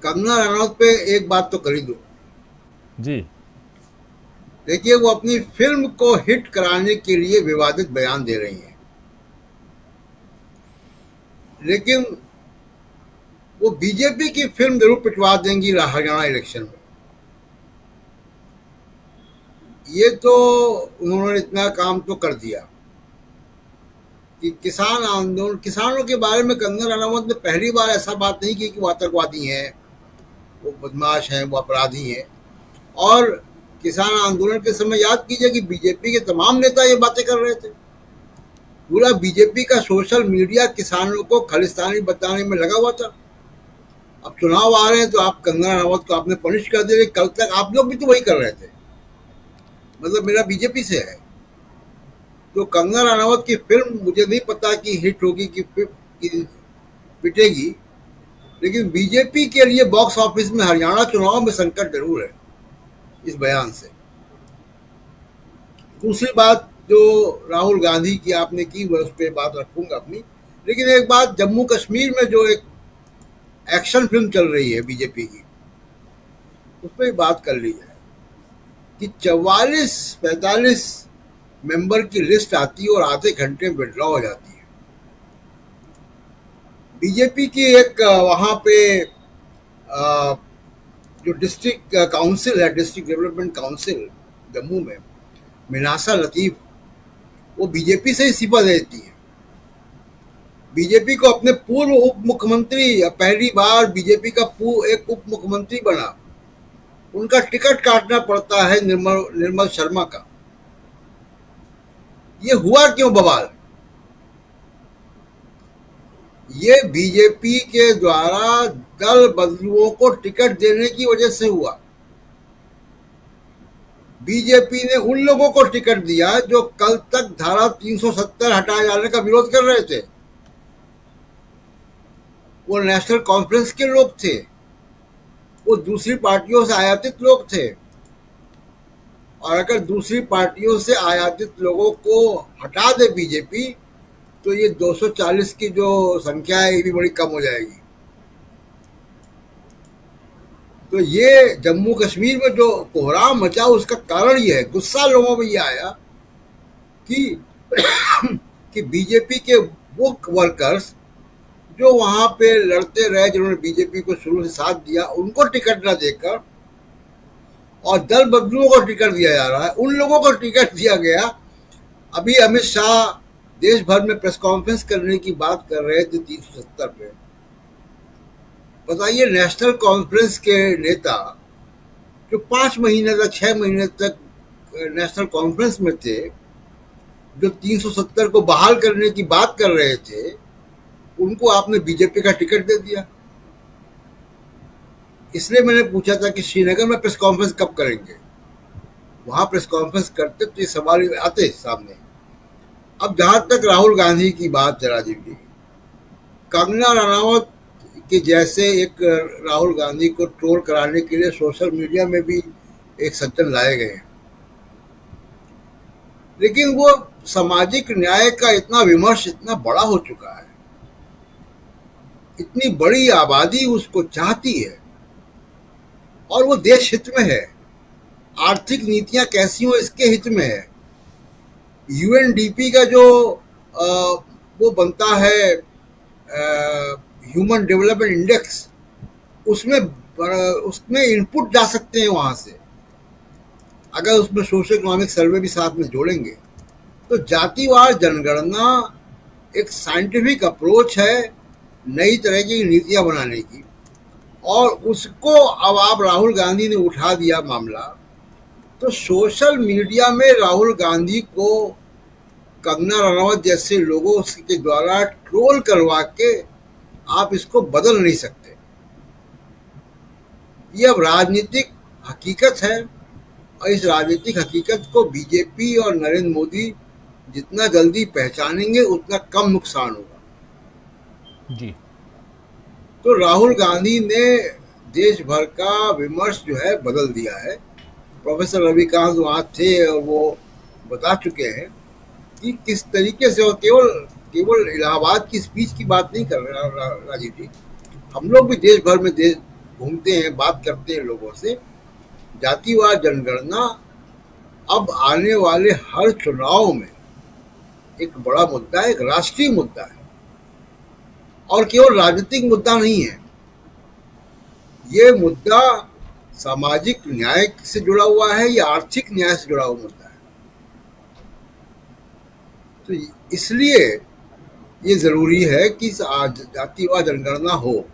कंगना रनौत पे एक बात तो कर ही दो। जी। देखिए, वो अपनी फिल्म को हिट कराने के लिए विवादित बयान दे रही हैं, लेकिन वो बीजेपी की फिल्म जरूर पिटवा देंगी हरियाणा इलेक्शन में। ये तो उन्होंने इतना काम तो कर दिया कि किसान आंदोलन, किसानों के बारे में कंगना रनौत ने पहली बार ऐसा बात नहीं की कि वो आतंकवादी हैं, वो बदमाश हैं, वो अपराधी हैं। और किसान आंदोलन के समय याद कीजिए कि बीजेपी के तमाम नेता ये बातें कर रहे थे। पूरा बीजेपी का सोशल मीडिया किसानों को खालिस्तानी बताने में लगा हुआ था। अब चुनाव आ रहे हैं तो आप कंगना रनौत को आपने पनिश कर दिया। कल तक आप लोग भी तो वही कर रहे थे, मतलब मेरा बीजेपी से है। तो कंगना रनौत की फिल्म मुझे नहीं पता कि हिट होगी कि पिटेगी, लेकिन बीजेपी के लिए बॉक्स ऑफिस में हरियाणा चुनाव में संकट जरूर है इस बयान से। दूसरी बात जो राहुल गांधी की आपने की, मैं उस पर बात रखूंगा अपनी। लेकिन एक बात, जम्मू कश्मीर में जो एक एक्शन फिल्म चल रही है बीजेपी की, उस पर बात कर ली जाए कि 44-45 मेंबर की लिस्ट आती है और आधे घंटे में विड्रॉ हो जाती है। बीजेपी की एक वहां पे अ, जो डिस्ट्रिक्ट काउंसिल है, डिस्ट्रिक्ट डेवलपमेंट काउंसिल जम्मू में, मिनासा लतीफ, वो बीजेपी से इस्तीफा देती है। बीजेपी को अपने पूर्व उप मुख्यमंत्री, पहली बार बीजेपी का एक उप मुख्यमंत्री बना, उनका टिकट काटना पड़ता है निर्मल निर्मल शर्मा का। ये हुआ क्यों बवाल? ये बीजेपी के द्वारा दल बदलुओं को टिकट देने की वजह से हुआ। बीजेपी ने उन लोगों को टिकट दिया जो कल तक धारा 370 हटाए जाने का विरोध कर रहे थे। वो नेशनल कॉन्फ्रेंस के लोग थे, वो दूसरी पार्टियों से आयातित लोग थे। और अगर दूसरी पार्टियों से आयातित लोगों को हटा दे बीजेपी, तो ये 240 की जो संख्या है, ये भी बड़ी कम हो जाएगी। तो ये जम्मू कश्मीर में जो कोहराम मचा, उसका कारण ये है, गुस्सा लोगों में ये आया कि कि बीजेपी के वो वर्कर्स जो वहां पे लड़ते रहे, जिन्होंने बीजेपी को शुरू से साथ दिया, उनको टिकट न देकर और दल बदलुओं को टिकट दिया जा रहा है। उन लोगों को टिकट दिया गया। अभी अमित शाह देश भर में प्रेस कॉन्फ्रेंस करने की बात कर रहे थे 370 पे। बताइए, नेशनल कॉन्फ्रेंस के नेता जो 5 महीने तक, 6 महीने तक नेशनल कॉन्फ्रेंस में थे, जो 370 को बहाल करने की बात कर रहे थे, उनको आपने बीजेपी का टिकट दे दिया। इसलिए मैंने पूछा था कि श्रीनगर में प्रेस कॉन्फ्रेंस कब करेंगे। वहां प्रेस कॉन्फ्रेंस करते तो ये सवाल आते सामने। अब जहां तक राहुल गांधी की बात है, राजीव जी, कंगना रनावत के जैसे एक राहुल गांधी को ट्रोल कराने के लिए सोशल मीडिया में भी एक सज्जन लाए गए हैं, लेकिन वो सामाजिक न्याय का इतना विमर्श इतना बड़ा हो चुका है, इतनी बड़ी आबादी उसको चाहती है, और वो देश हित में है। आर्थिक नीतियां कैसी हो, इसके हित में है। यूएनडीपी का जो अ, वो बनता है, ह्यूमन डेवलपमेंट इंडेक्स, उसमें उसमें इनपुट जा सकते हैं वहां से, अगर उसमें सोशो इकोनॉमिक सर्वे भी साथ में जोड़ेंगे। तो जातिवार जनगणना एक साइंटिफिक अप्रोच है नई तरह की नीतियां बनाने की, और उसको अब आप राहुल गांधी ने उठा दिया मामला। तो सोशल मीडिया में राहुल गांधी को कंगना रनावत जैसे लोगों के द्वारा ट्रोल करवा के आप इसको बदल नहीं सकते। ये अब राजनीतिक हकीकत है, और इस राजनीतिक हकीकत को बीजेपी और नरेंद्र मोदी जितना जल्दी पहचानेंगे, उतना कम नुकसान होगा। जी। तो राहुल गांधी ने देश भर का विमर्श जो है बदल दिया है। प्रोफेसर रविकांत वहाँ थे और वो बता चुके हैं कि किस तरीके से, और केवल केवल इलाहाबाद की स्पीच की बात नहीं कर रहे राजीव जी, हम लोग भी देश भर में घूमते हैं, बात करते हैं लोगों से, जातिवाद जनगणना अब आने वाले हर चुनाव में एक बड़ा मुद्दा है, एक राष्ट्रीय मुद्दा है, और केवल राजनीतिक मुद्दा नहीं है। ये मुद्दा सामाजिक न्याय से जुड़ा हुआ है या आर्थिक न्याय से जुड़ा हुआ मुद्दा है। तो इसलिए ये जरूरी है कि जातिवाद जनगणना हो,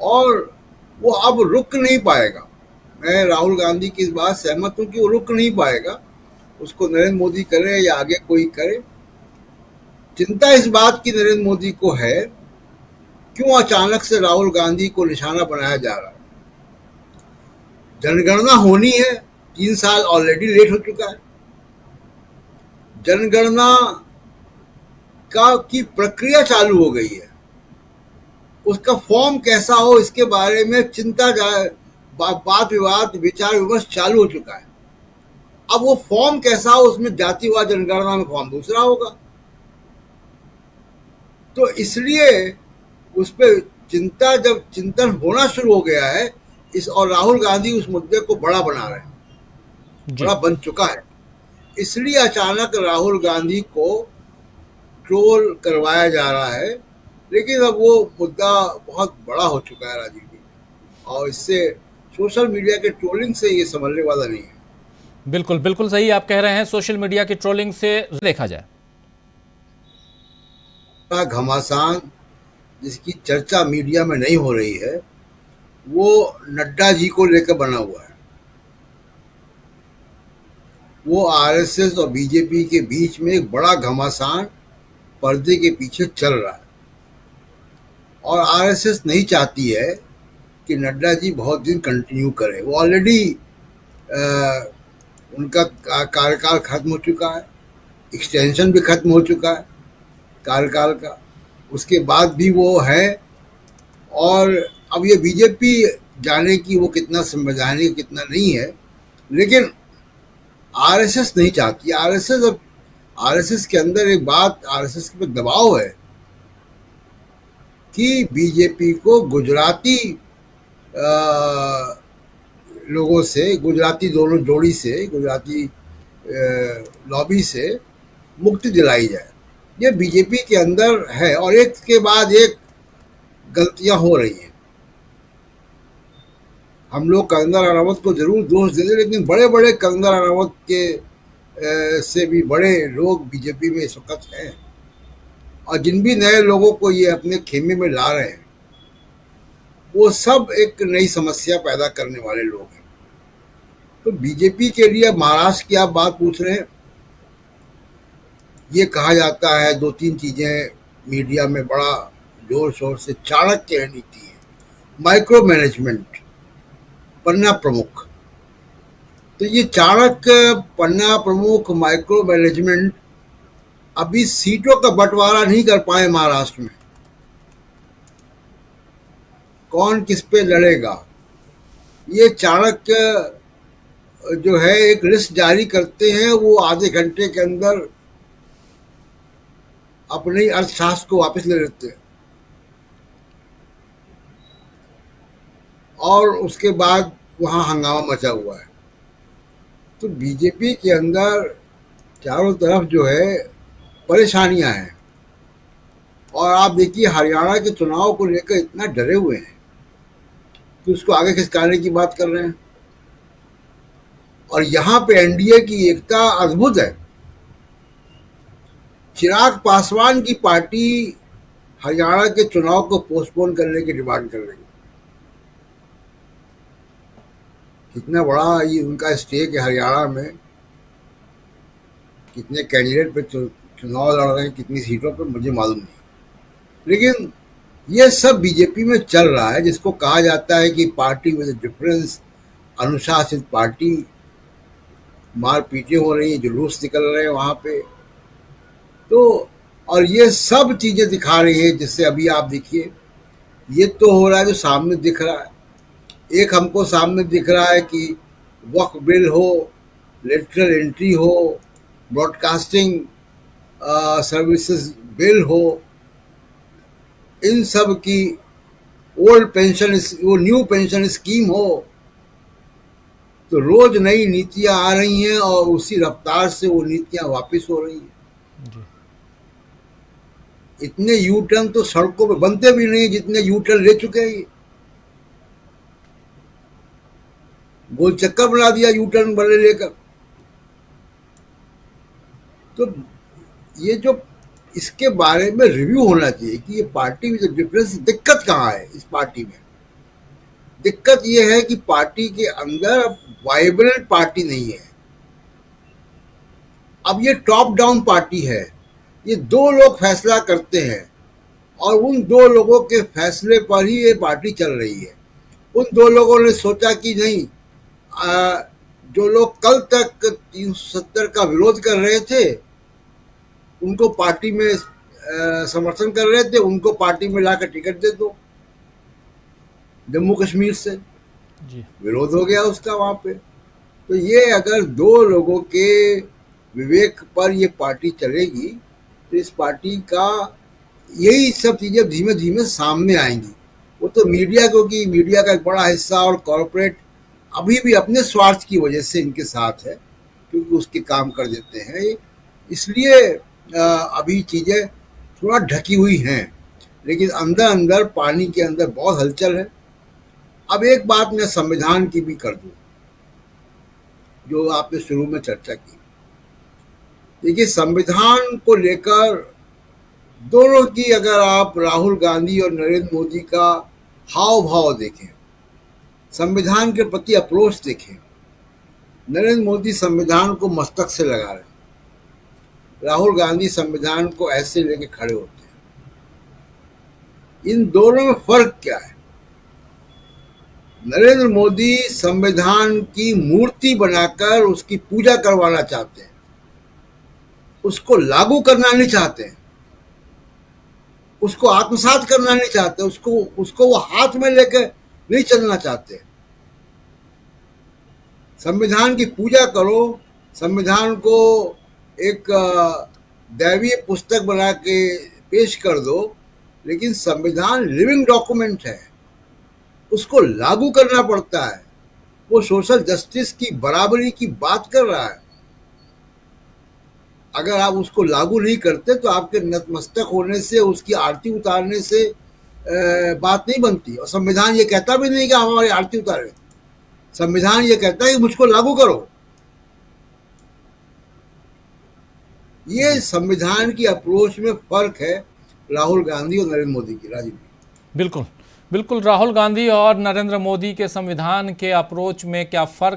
और वो अब रुक नहीं पाएगा। मैं राहुल गांधी की इस बात सहमत हूं कि वो रुक नहीं पाएगा, उसको नरेंद्र मोदी करे या आगे कोई करे। चिंता इस बात की नरेंद्र मोदी को है, क्यों अचानक से राहुल गांधी को निशाना बनाया जा रहा है। जनगणना होनी है, 3 साल ऑलरेडी लेट हो चुका है। जनगणना की प्रक्रिया चालू हो गई है, उसका फॉर्म कैसा हो इसके बारे में चिंता बात विवाद विचार विमर्श चालू हो चुका है। अब वो फॉर्म कैसा हो, उसमें जातिवाद जनगणना में फॉर्म दूसरा होगा। तो इसलिए उस पर जब चिंतन होना शुरू हो गया है और राहुल गांधी उस मुद्दे को बड़ा बना रहे हैं, बड़ा बन चुका है, इसलिए अचानक राहुल गांधी को ट्रोल करवाया जा रहा है। लेकिन अब वो मुद्दा बहुत बड़ा हो चुका है राजीव जी, और इससे सोशल मीडिया के ट्रोलिंग से ये संभलने वाला नहीं है। बिल्कुल बिल्कुल सही आप कह रहे हैं। सोशल मीडिया की ट्रोलिंग से देखा जाए, घमासान जिसकी चर्चा मीडिया में नहीं हो रही है, वो नड्डा जी को लेकर बना हुआ है। वो आरएसएस और बीजेपी के बीच में एक बड़ा घमासान पर्दे के पीछे चल रहा है, और आरएसएस नहीं चाहती है कि नड्डा जी बहुत दिन कंटिन्यू करें। वो ऑलरेडी उनका कार्यकाल खत्म हो चुका है, एक्सटेंशन भी खत्म हो चुका है कार्यकाल का, उसके बाद भी वो है। और अब ये बीजेपी जाने की वो कितना संवैधानिक कितना नहीं है, लेकिन आरएसएस नहीं चाहती। आरएसएस के अंदर एक बात, आरएसएस के दबाव है कि बीजेपी को गुजराती लोगों से, गुजराती दोनों जोड़ी से, गुजराती लॉबी से मुक्ति दिलाई जाए। ये बीजेपी के अंदर है, और एक के बाद एक गलतियां हो रही हैं। हम लोग कंगना रनावत को जरूर दोष देते, लेकिन बड़े बड़े कंगना रनावत के से भी बड़े लोग बीजेपी में इस वक्त हैं, और जिन भी नए लोगों को ये अपने खेमे में ला रहे हैं, वो सब एक नई समस्या पैदा करने वाले लोग हैं। तो बीजेपी के लिए महाराष्ट्र की आप बात पूछ रहे हैं, ये कहा जाता है 2-3 चीजें मीडिया में बड़ा जोर शोर से, चाणक्य नीति है, माइक्रो मैनेजमेंट, पन्ना प्रमुख। तो ये चाणक्य, पन्ना प्रमुख, माइक्रो मैनेजमेंट अभी सीटों का बंटवारा नहीं कर पाए महाराष्ट्र में। कौन किस पे लड़ेगा, ये चाणक्य जो है एक लिस्ट जारी करते हैं, वो आधे घंटे के अंदर अपने अर्थशास्त्र को वापस ले लेते हैं, और उसके बाद वहां हंगामा मचा हुआ है। तो बीजेपी के अंदर चारों तरफ जो है परेशानियां हैं, और आप देखिए हरियाणा के चुनाव को लेकर इतना डरे हुए हैं कि उसको आगे खिसकाने की बात कर रहे हैं। और यहाँ पे एनडीए की एकता अद्भुत है। चिराग पासवान की पार्टी हरियाणा के चुनाव को पोस्टपोन करने की डिमांड कर रही है। कितना बड़ा ये उनका स्टेक है हरियाणा में, कितने कैंडिडेट पे चुनाव लड़ रहे हैं, कितनी सीटों पे मुझे मालूम नहीं, लेकिन ये सब बीजेपी में चल रहा है, जिसको कहा जाता है कि पार्टी विद डिफरेंस, अनुशासित पार्टी। मार पीटे हो रही है, जुलूस निकल रहे हैं वहां पे। तो और ये सब चीजें दिखा रही है, जिससे अभी आप देखिए ये तो हो रहा है जो सामने दिख रहा है। एक हमको सामने दिख रहा है कि वक्फ बिल हो, लेटरल एंट्री हो, ब्रॉडकास्टिंग सर्विसेज बिल हो, इन सब की ओल्ड पेंशन, वो न्यू पेंशन स्कीम हो, तो रोज नई नीतियां आ रही हैं और उसी रफ्तार से वो नीतियां वापस हो रही हैं। जी। इतने यू टर्न तो सड़कों पे बनते भी नहीं जितने यू टर्न ले चुके हैं। गोल चक्कर बना दिया यू टर्न बड़े लेकर। तो ये जो इसके बारे में रिव्यू होना चाहिए कि ये पार्टी में जो डिफरेंस, दिक्कत कहाँ है इस पार्टी में। दिक्कत ये है कि पार्टी के अंदर अब वाइब्रेंट पार्टी नहीं है। अब ये टॉप डाउन पार्टी है, ये दो लोग फैसला करते हैं और उन दो लोगों के फैसले पर ही ये पार्टी चल रही है। उन दो लोगों ने सोचा कि नहीं, जो लोग कल तक 370 का विरोध कर रहे थे, उनको पार्टी में समर्थन कर रहे थे, उनको पार्टी में लाकर टिकट दे दो। जम्मू कश्मीर से जी। विरोध हो गया उसका वहां पे। तो ये अगर दो लोगों के विवेक पर ये पार्टी चलेगी तो इस पार्टी का यही सब चीजें धीमे धीमे सामने आएंगी। वो तो मीडिया, क्योंकि मीडिया का एक बड़ा हिस्सा और कॉरपोरेट अभी भी अपने स्वार्थ की वजह से इनके साथ है, क्योंकि उसके काम कर देते हैं, इसलिए अभी चीजें थोड़ा ढकी हुई हैं, लेकिन अंदर अंदर पानी के अंदर बहुत हलचल है। अब एक बात मैं संविधान की भी कर दूं, जो आपने शुरू में चर्चा की। देखिए, संविधान को लेकर दोनों की, अगर आप राहुल गांधी और नरेंद्र मोदी का हाव भाव देखें, संविधान के प्रति अप्रोच देखें, नरेंद्र मोदी संविधान को मस्तक से लगा रहे हैं, राहुल गांधी संविधान को ऐसे लेके खड़े होते हैं। इन दोनों में फर्क क्या है? नरेंद्र मोदी संविधान की मूर्ति बनाकर उसकी पूजा करवाना चाहते हैं, उसको लागू करना नहीं चाहते हैं, उसको आत्मसात करना नहीं चाहते, उसको वो हाथ में लेकर नहीं चलना चाहते। संविधान की पूजा करो, संविधान को एक दैवीय पुस्तक बना के पेश कर दो, लेकिन संविधान लिविंग डॉक्यूमेंट है, उसको लागू करना पड़ता है। वो सोशल जस्टिस की, बराबरी की बात कर रहा है। अगर आप उसको लागू नहीं करते तो आपके नतमस्तक होने से, उसकी आरती उतारने से बात नहीं बनती। और संविधान ये कहता भी नहीं कि आप हमारी आरती उतारें, संविधान ये कहता है कि मुझको लागू करो। ये संविधान की अप्रोच में फर्क है राहुल गांधी और नरेंद्र मोदी की। राजीव जी। बिल्कुल बिल्कुल, राहुल गांधी और नरेंद्र मोदी के संविधान के अप्रोच में क्या फर्क